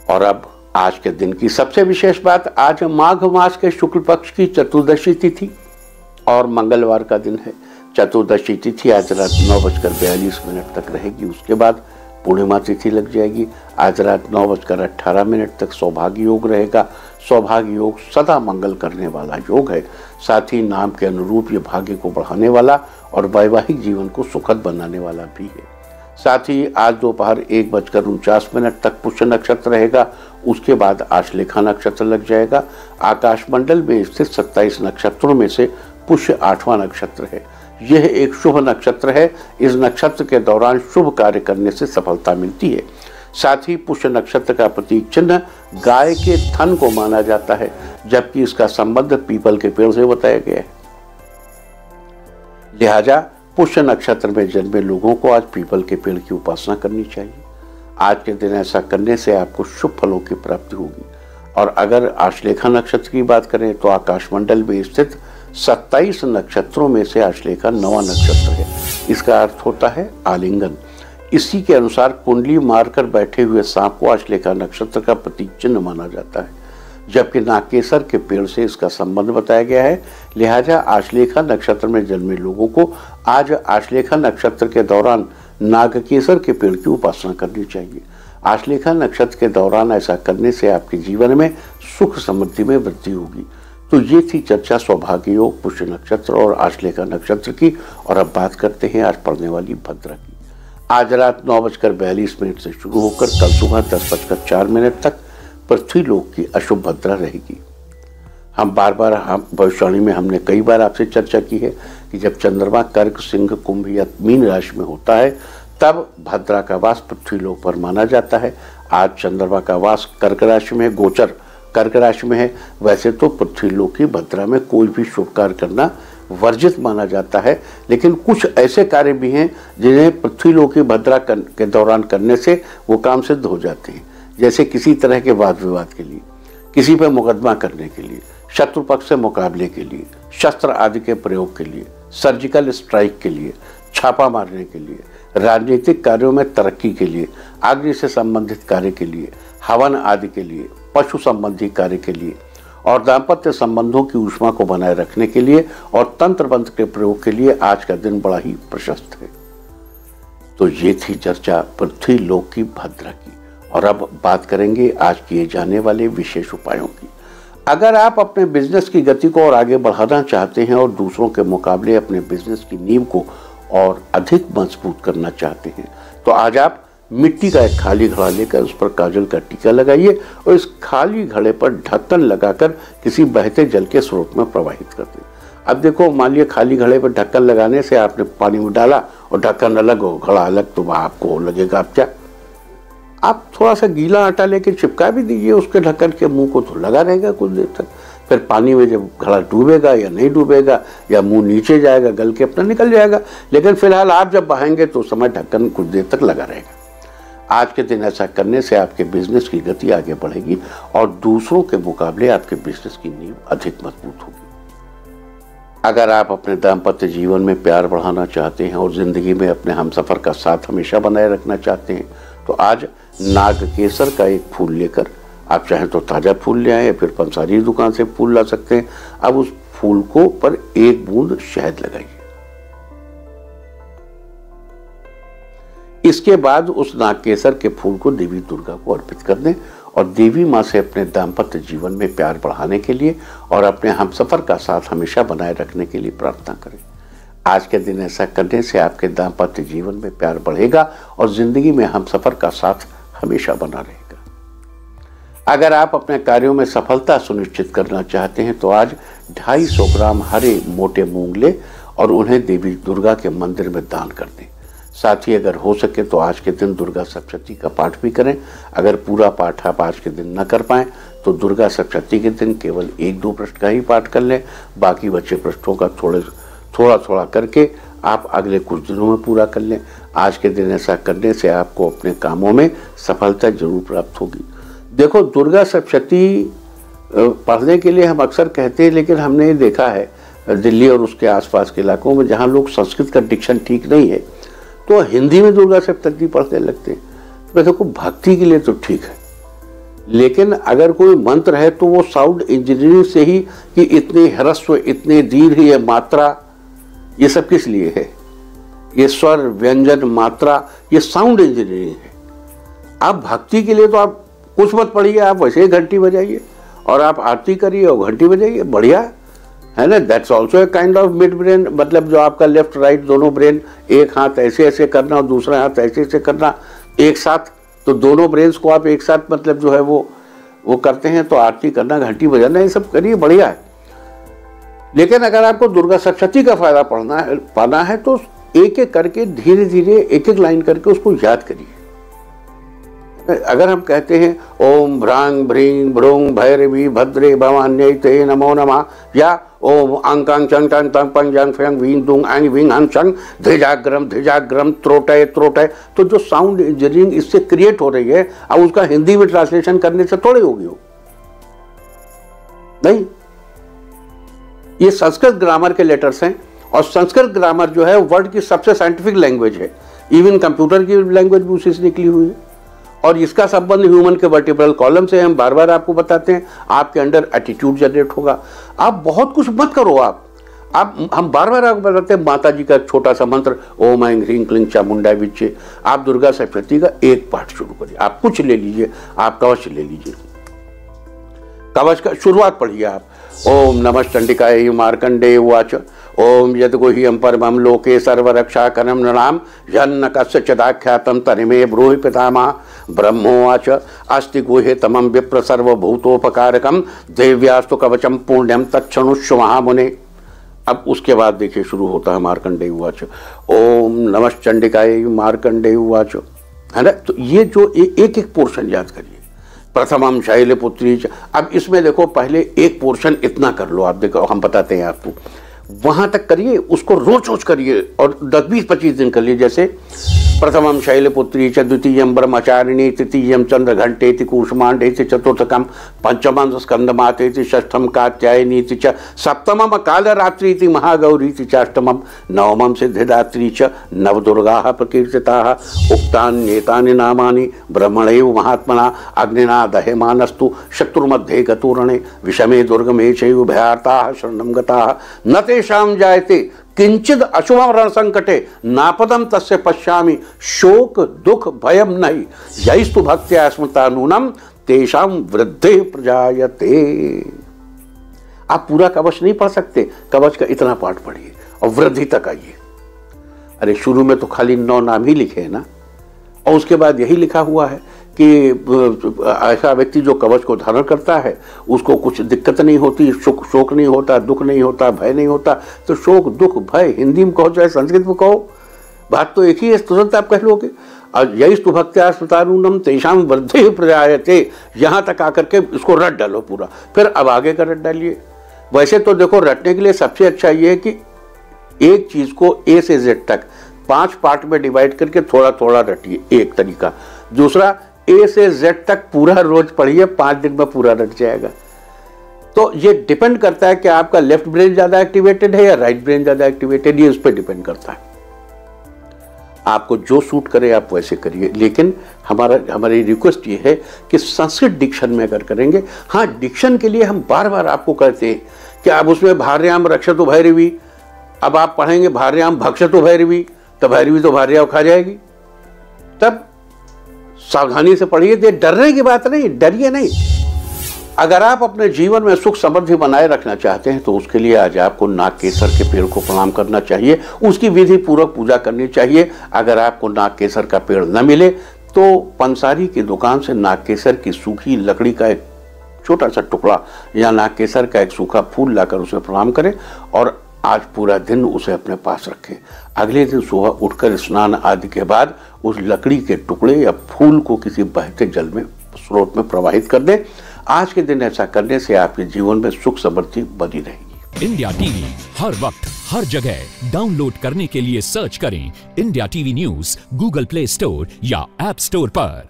और अब आज के दिन की सबसे विशेष बात, आज माघ मास के शुक्ल पक्ष की चतुर्दशी तिथि और मंगलवार का दिन है। चतुर्दशी तिथि आज रात 9:42 तक रहेगी। उसके बाद पूर्णिमा तिथि लग जाएगी। आज रात 9:18 तक सौभाग्य योग रहेगा। सौभाग्य योग सदा मंगल करने वाला योग है। साथ ही नाम के अनुरूप ये भाग्य को बढ़ाने वाला और वैवाहिक जीवन को सुखद बनाने वाला भी है। साथ ही आज दोपहर 1:49 तक पुष्य नक्षत्र रहेगा। उसके बाद आश्लेषा नक्षत्र लग जाएगा। आकाश मंडल में स्थित 27 नक्षत्रों में से पुष्य 8वां नक्षत्र है। यह एक शुभ नक्षत्र है। इस नक्षत्र के दौरान शुभ कार्य करने से सफलता मिलती है। साथ ही पुष्य नक्षत्र का प्रतीक चिन्ह गाय के थन को माना जाता है, जबकि इसका संबंध पीपल के पेड़ से बताया गया है। लिहाजा पुष्य नक्षत्र में जन्मे लोगों को आज पीपल के पेड़ की उपासना करनी चाहिए। आज के दिन ऐसा करने से आपको शुभ फलों की प्राप्ति होगी। और अगर आश्लेषा नक्षत्र की बात करें तो आकाशमंडल में स्थित 27 नक्षत्रों में से आश्लेषा 9वां नक्षत्र है। इसका अर्थ होता है आलिंगन। इसी के अनुसार कुंडली मारकर बैठे हुए सांप को आश्लेषा नक्षत्र का प्रतीक चिन्ह माना जाता है, जबकि नागकेसर के पेड़ से इसका संबंध बताया गया है। लिहाजा आश्लेषा नक्षत्र में जन्मे लोगों को आज आश्लेषा नक्षत्र के दौरान नागकेसर के पेड़ की उपासना करनी चाहिए। आश्लेषा नक्षत्र के दौरान ऐसा करने से आपके जीवन में सुख समृद्धि में वृद्धि होगी। तो ये थी चर्चा सौभाग्य योग, पुष्य नक्षत्र और आश्लेषा नक्षत्र की। और अब बात करते हैं आज पड़ने वाली भद्रा की। आज रात 9:42 से शुरू होकर कल सुबह 10:04 तक पृथ्वी लोक की अशुभ भद्रा रहेगी। हम भविष्यवाणी में हमने कई बार आपसे चर्चा की है कि जब चंद्रमा कर्क, सिंह, कुंभ या मीन राशि में होता है तब भद्रा का वास पृथ्वी लोक पर माना जाता है। आज चंद्रमा का वास कर्क राशि में, गोचर कर्क राशि में है। वैसे तो पृथ्वी लोक की भद्रा में कोई भी शुभ कार्य करना वर्जित माना जाता है, लेकिन कुछ ऐसे कार्य भी हैं जिन्हें पृथ्वी लोक की भद्रा के दौरान करने से वो काम सिद्ध हो जाते हैं। जैसे किसी तरह के वाद विवाद के लिए, किसी पर मुकदमा करने के लिए, शत्रु पक्ष से मुकाबले के लिए, शस्त्र आदि के प्रयोग के लिए, सर्जिकल स्ट्राइक के लिए, छापा मारने के लिए, राजनीतिक कार्यों में तरक्की के लिए, अग्नि से संबंधित कार्य के लिए, हवन आदि के लिए, पशु संबंधी कार्य के लिए और दाम्पत्य संबंधों की ऊष्मा को बनाए रखने के लिए और तंत्र मंत्र के प्रयोग के लिए आज का दिन बड़ा ही प्रशस्त है। तो ये थी चर्चा पृथ्वी लोक की भद्रा की। और अब बात करेंगे आज किए जाने वाले विशेष उपायों की। अगर आप अपने बिजनेस की गति को और आगे बढ़ाना चाहते हैं और दूसरों के मुकाबले अपने बिजनेस की नींव को और अधिक मजबूत करना चाहते हैं तो आज आप मिट्टी का एक खाली घड़ा लेकर उस पर काजल का टीका लगाइए और इस खाली घड़े पर ढक्कन लगाकर किसी बहते जल के स्रोत में प्रवाहित कर दें। अब देखो, मान लिया खाली घड़े पर ढक्कन लगाने से आपने पानी में डाला और ढक्कन अलग हो, घड़ा अलग, तो वह आपको लगेगा आप क्या, आप थोड़ा सा गीला आटा लेके चिपका भी दीजिए उसके ढक्कन के मुंह को, तो लगा रहेगा कुछ देर तक। फिर पानी में जब घड़ा डूबेगा या नहीं डूबेगा या मुंह नीचे जाएगा, गल के अपना निकल जाएगा। लेकिन फिलहाल आप जब बहाएंगे तो उस समय ढक्कन कुछ देर तक लगा रहेगा। आज के दिन ऐसा करने से आपके बिजनेस की गति आगे बढ़ेगी और दूसरों के मुकाबले आपके बिजनेस की नींव अधिक मजबूत होगी। अगर आप अपने दाम्पत्य जीवन में प्यार बढ़ाना चाहते हैं और जिंदगी में अपने हमसफर का साथ हमेशा बनाए रखना चाहते हैं तो आज नागकेसर का एक फूल लेकर, आप चाहें तो ताज़ा फूल ले आए या फिर पंसारी दुकान से फूल ला सकते हैं। अब उस फूल को पर एक बूंद शहद लगाइए। इसके बाद उस नागकेसर के फूल को देवी दुर्गा को अर्पित कर दें और देवी माँ से अपने दाम्पत्य जीवन में प्यार बढ़ाने के लिए और अपने हमसफर का साथ हमेशा बनाए रखने के लिए प्रार्थना करें। आज के दिन ऐसा करने से आपके दाम्पत्य जीवन में प्यार बढ़ेगा और जिंदगी में हमसफर का साथ हमेशा बना रहेगा। अगर आप अपने कार्यों में सफलता सुनिश्चित करना चाहते हैं तो आज 250 ग्राम हरे मोटे मूंग लें और उन्हें देवी दुर्गा के मंदिर में दान कर दें। साथ ही अगर हो सके तो आज के दिन दुर्गा सप्तशती का पाठ भी करें। अगर पूरा पाठ आप आज के दिन न कर पाएं तो दुर्गा सप्तशती के दिन केवल 1-2 पृष्ठ का ही पाठ कर लें। बाकी बचे पृष्ठों का थोड़ा थोड़ा करके आप अगले कुछ दिनों में पूरा कर लें। आज के दिन ऐसा करने से आपको अपने कामों में सफलता जरूर प्राप्त होगी। देखो, दुर्गा सप्तशती पढ़ने के लिए हम अक्सर कहते हैं, लेकिन हमने ये देखा है दिल्ली और उसके आसपास के इलाकों में जहाँ लोग संस्कृत का डिक्शन ठीक नहीं है तो हिंदी में दुर्गा सप्तशती पढ़ने लगते हैं। तो देखो, भक्ति के लिए तो ठीक है, लेकिन अगर कोई मंत्र है तो वो साउंड इंजीनियरिंग से ही, कि इतने ह्रस्व, इतने दीर्घ, ये मात्रा, ये सब किस लिए है? ये स्वर, व्यंजन, मात्रा, ये साउंड इंजीनियरिंग है। आप भक्ति के लिए तो आप कुछ मत पढ़िए, आप वैसे ही घंटी बजाइए और आप आरती करिए और घंटी बजाइए, बढ़िया है ना। That's also a kind of mid brain, मतलब जो आपका लेफ्ट राइट दोनों ब्रेन, एक हाथ ऐसे ऐसे करना और दूसरा हाथ ऐसे ऐसे करना एक साथ, तो दोनों ब्रेन्स को आप एक साथ मतलब जो है वो करते हैं। तो आरती करना, घंटी बजाना, ये सब करिए, बढ़िया है। लेकिन अगर आपको दुर्गा सप्तशती का फायदा पाना है तो एक एक करके, धीरे धीरे, एक एक लाइन करके उसको याद करिए। अगर हम कहते हैं ओम भ्रांग भ्रीं भ्रूं भैरवी भद्रे भवान्यै ते नमो नमः, या ओम अंकांग चंग टंग तंग पंग जंग फेंग वीं दुंग एंग विंग हंग चंग धिजाग्रम त्रोटय त्रोटय, तो जो साउंड इंजीनियरिंग इससे क्रिएट हो रही है, अब उसका हिंदी में ट्रांसलेशन करने से थोड़ी होगी हो, नहीं। ये संस्कृत ग्रामर के लेटर्स हैं और संस्कृत ग्रामर जो है वर्ल्ड की सबसे साइंटिफिक लैंग्वेज है। इवन कंप्यूटर की लैंग्वेज भी उसी से निकली हुई है और इसका संबंध ह्यूमन के वर्टिब्रल कॉलम से। हम बार बार आपको बताते हैं, आपके अंदर एटीट्यूड जनरेट होगा। आप बहुत कुछ मत करो, हम बार बार आपको बताते हैं माता जी का छोटा सा मंत्र ओम ऐं ह्रीं क्लीं चामुंडा विच्चे। आप दुर्गा सप्तशती का एक पाठ शुरू करिए, आप कुछ ले लीजिए, आप कवच ले लीजिए, कवच का शुरुआत पढ़िए आप। ओम नमः चंडिकाय मार्कंडेय उवाच ओम यद्गुह्यं परमं लोके सर्वरक्षाकरं नृणां यन्न कस्यचिदाख्यातं तन्मे ब्रूहि पितामह। ब्रह्मोवाच अस्ति गुह्यतमं विप्र सर्वभूतोपकारकं देव्यास्तु कवचं पुण्यं तच्छृणुष्व महामुने। अब उसके बाद देखिए शुरू होता है मार्कंडेय उवाच ओम नमः चंडिकाय मार्कंडेय उवाच, है ना। तो ये जो एक एक पोर्शन याद करिए। प्रथमम शैलपुत्री। अब इसमें देखो पहले एक पोर्शन इतना कर लो, आप देखो हम बताते हैं आपको, वहां तक करिए, उसको रोज रोज करिए और 10-20-25 दिन कर लिए। जैसे प्रथमम शैलपुत्री च, द्वितीयम ब्रह्मचारिणी, तृतीयम चंद्रघंटेति कूष्मांडेति, चतुर्थकम पंचमं स्कंदमातेति, षष्ठम कात्यायनीति च, सप्तमम कालरात्रीति महागौरीति च, अष्टमम नवमं सिद्धिदात्री च, नवदुर्गाः प्रकीर्तिताः। उक्तान्येतानि नामानि ब्रह्मणैव महात्मना अग्निना दह्यमानस्तु शत्रुमध्ये गतोरणे विषमे दुर्गमे चैव भयार्ताः शरणं गताः न तेषां जायते किंचिद अशुभम रण संकटे नापदम तस्य पश्यामि शोक दुख भयम नहीं यैस्तु भक्त्या स्मृता नूनम तेषां वृद्धि प्रजायते। आप पूरा कवच नहीं पढ़ सकते, कवच का इतना पाठ पढ़िए और वृद्धि तक आइए। अरे शुरू में तो खाली 9 नाम ही लिखे हैं ना, और उसके बाद यही लिखा हुआ है कि ऐसा व्यक्ति जो कवच को धारण करता है उसको कुछ दिक्कत नहीं होती, शोक नहीं होता, दुख नहीं होता, भय नहीं होता। तो शोक दुख भय हिंदी में कहो चाहे संस्कृत में कहो, बात तो एक ही है, तुरंत आप कह लोगे। और यैस्तु भक्त्या स्मृतानूनम तेषां वृद्धि प्रजायते, यहाँ तक आकर के इसको रट डालो पूरा, फिर अब आगे का रट डालिए। वैसे तो देखो रटने के लिए सबसे अच्छा ये है कि एक चीज को ए से जेड तक 5 पार्ट में डिवाइड करके थोड़ा थोड़ा रटिए, एक तरीका। दूसरा ए से जेड तक पूरा रोज पढ़िए, 5 दिन में पूरा रट जाएगा। तो ये डिपेंड करता है कि आपका लेफ्ट ब्रेन ज्यादा एक्टिवेटेड है या राइट ब्रेन ज्यादा एक्टिवेटेड, ये उस पर डिपेंड करता है। आपको जो सूट करे आप वैसे करिए, लेकिन हमारी रिक्वेस्ट ये है कि संस्कृत डिक्शन में अगर करेंगे, हाँ डिक्शन के लिए हम बार बार आपको कहते हैं कि आप उसमें भार्याम रक्षतु भैरवी, अब आप पढ़ेंगे भार्याम भक्षतु भैरवी, तो भैरवी तो भार्या खा जाएगी। तब सावधानी से पढ़िए, डरने की बात नहीं, डरिए नहीं। अगर आप अपने जीवन में सुख समृद्धि बनाए रखना चाहते हैं तो उसके लिए आज आपको नागकेसर के पेड़ को प्रणाम करना चाहिए, उसकी विधि पूर्वक पूजा करनी चाहिए। अगर आपको नागकेसर का पेड़ न मिले तो पंसारी की दुकान से नागकेसर की सूखी लकड़ी का एक छोटा सा टुकड़ा या नागकेसर का एक सूखा फूल लाकर उसे प्रणाम करें और आज पूरा दिन उसे अपने पास रखें। अगले दिन सुबह उठकर स्नान आदि के बाद उस लकड़ी के टुकड़े या फूल को किसी बहते जल में, स्रोत में प्रवाहित कर दें। आज के दिन ऐसा करने से आपके जीवन में सुख समृद्धि बनी रहेगी। इंडिया टीवी हर वक्त हर जगह डाउनलोड करने के लिए सर्च करें India TV news Google play store या ऐप स्टोर पर।